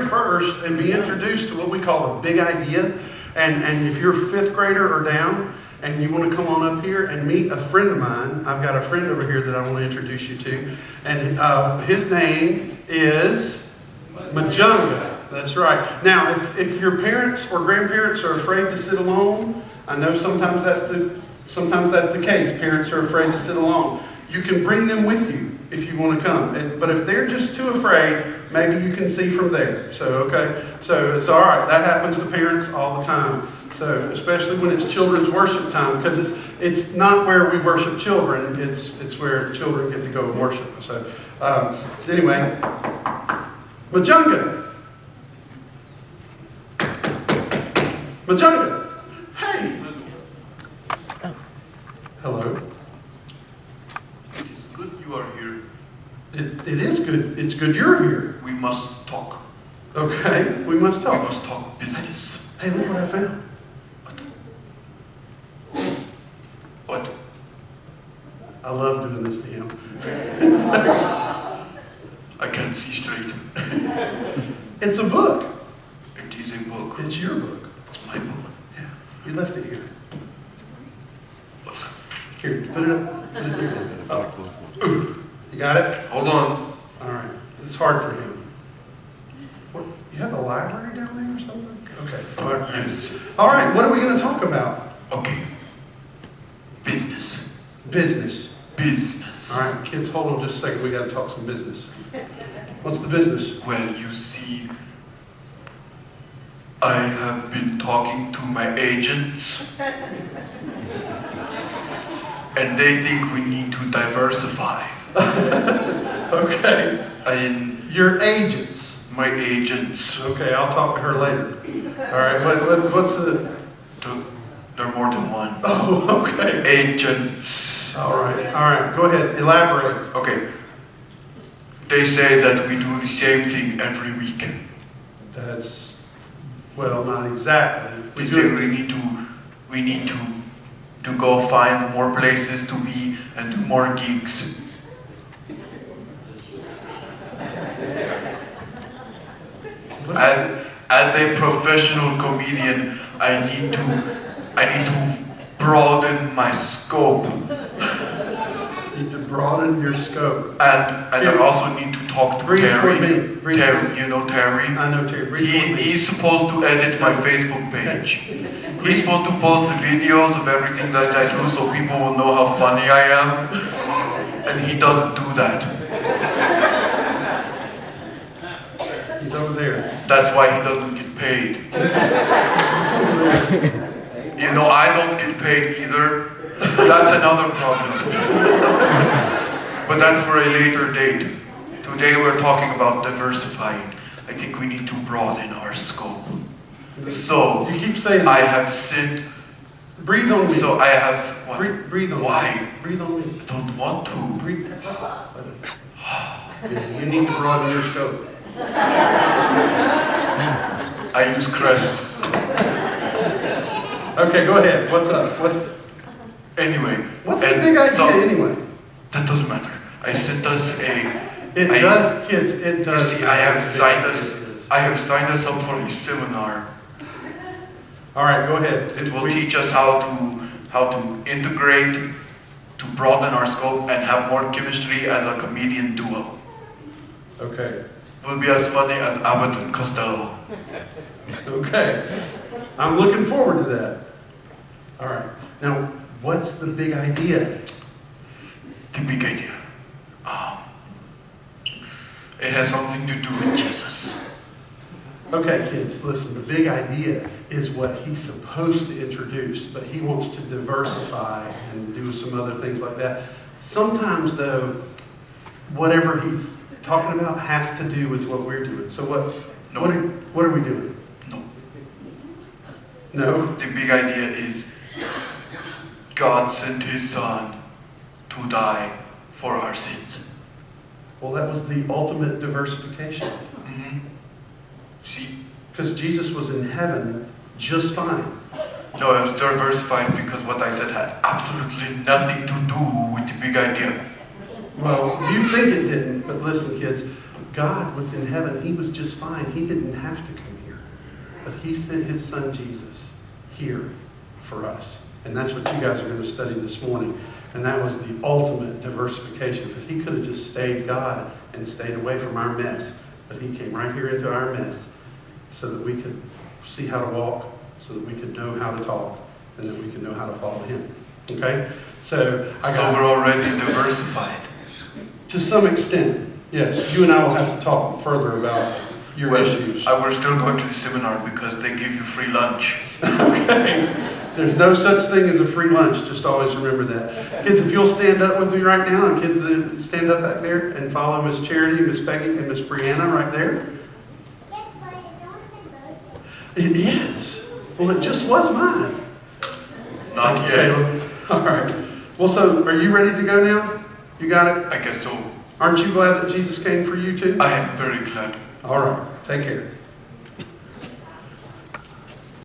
first and be introduced to what we call a big idea. And if you're a fifth grader or down and you want to come on up here and meet a friend of mine, I've got a friend over here that I want to introduce you to. And his name is Majunga. That's right. Now, if your parents or grandparents are afraid to sit alone, I know sometimes that's the case. Parents are afraid to sit alone. You can bring them with you if you want to come. But if they're just too afraid, maybe you can see from there. So, okay. So it's all right. That happens to parents all the time. So especially when it's children's worship time, because it's not where we worship children. It's where children get to go and worship. So anyway, Majunga. Majunga. Hey. Hello. It's good you are here. It is good. It's good you're here. We must talk. Okay, we must talk. We must talk business. Hey, look what I found. What? I love doing this to him. I can't see straight. It's a book. It is a book. It's your book. It's my book. Yeah, you left it here. Here, put it up. Put it here. Oh. You got it? Hold on. All right. It's hard for him. What, you have a library down there or something? Okay. All right. Yes. All right. What are we going to talk about? Okay. Business. Business. Business. All right, kids, hold on just a second. We got to talk some business. What's the business? Well, you see, I have been talking to my agents. And they think we need to diversify. Okay. Your agents. My agents. Okay, I'll talk to her later. All right, what's the... There are more than one. Oh, okay. Agents. All right, go ahead, elaborate. Okay. They say that we do the same thing every week. That's, well, not exactly. We say we need to go find more places to be and do more gigs. As a professional comedian, I need to broaden my scope. You need to broaden your scope. And I also need to talk to Terry. Terry, you know Terry? I know Terry. He's supposed to edit my Facebook page. He's supposed to post the videos of everything that I do so people will know how funny I am. And he doesn't do that. He's over there. That's why he doesn't get paid. You know, I don't get paid either. That's another problem. But that's for a later date. Today we're talking about diversifying. I think we need to broaden our scope. So, you keep saying I have sent... Breathe on me. So I have... What? Breathe on me. Why? Breathe on me. I don't want to. Breathe. You need to broaden your scope. I use Crest. Okay, go ahead. What's up? Anyway. What's the big idea anyway? That doesn't matter. I sent us a... It does, kids. It does. You see, I have signed us up for a seminar. All right, go ahead. It will teach us how to integrate, to broaden our scope, and have more chemistry as a comedian duo. Okay. It will be as funny as Abbott and Costello. Okay. I'm looking forward to that. All right. Now, what's the big idea? The big idea. It has something to do with Jesus. Okay, kids, listen. The big idea is what he's supposed to introduce, but he wants to diversify and do some other things like that. Sometimes, though, whatever he's talking about has to do with what we're doing. So what are we doing? No. No? The big idea is God sent his son to die for our sins. Well, that was the ultimate diversification. Mm-hmm. See? Because Jesus was in heaven just fine. No, it was diversified because what I said had absolutely nothing to do with the big idea. Well, you think it didn't, but listen, kids. God was in heaven. He was just fine. He didn't have to come here. But he sent his son Jesus here for us. And that's what you guys are going to study this morning. And that was the ultimate diversification, because he could have just stayed God and stayed away from our mess. But he came right here into our mess so that we could see how to walk, so that we could know how to talk, and that we could know how to follow him. Okay? So we're already diversified. To some extent, yes. You and I will have to talk further about your issues. We're still going to the seminar because they give you free lunch. Okay. There's no such thing as a free lunch. Just always remember that. Kids, if you'll stand up with me right now, and kids stand up back there and follow Miss Charity, Miss Peggy, and Miss Brianna right there. Yes, but I don't have It is. Well, it just was mine. Not Thank you, yet. Caleb. All right. Well, so are you ready to go now? You got it? I guess so. Aren't you glad that Jesus came for you too? I am very glad. All right. Take care.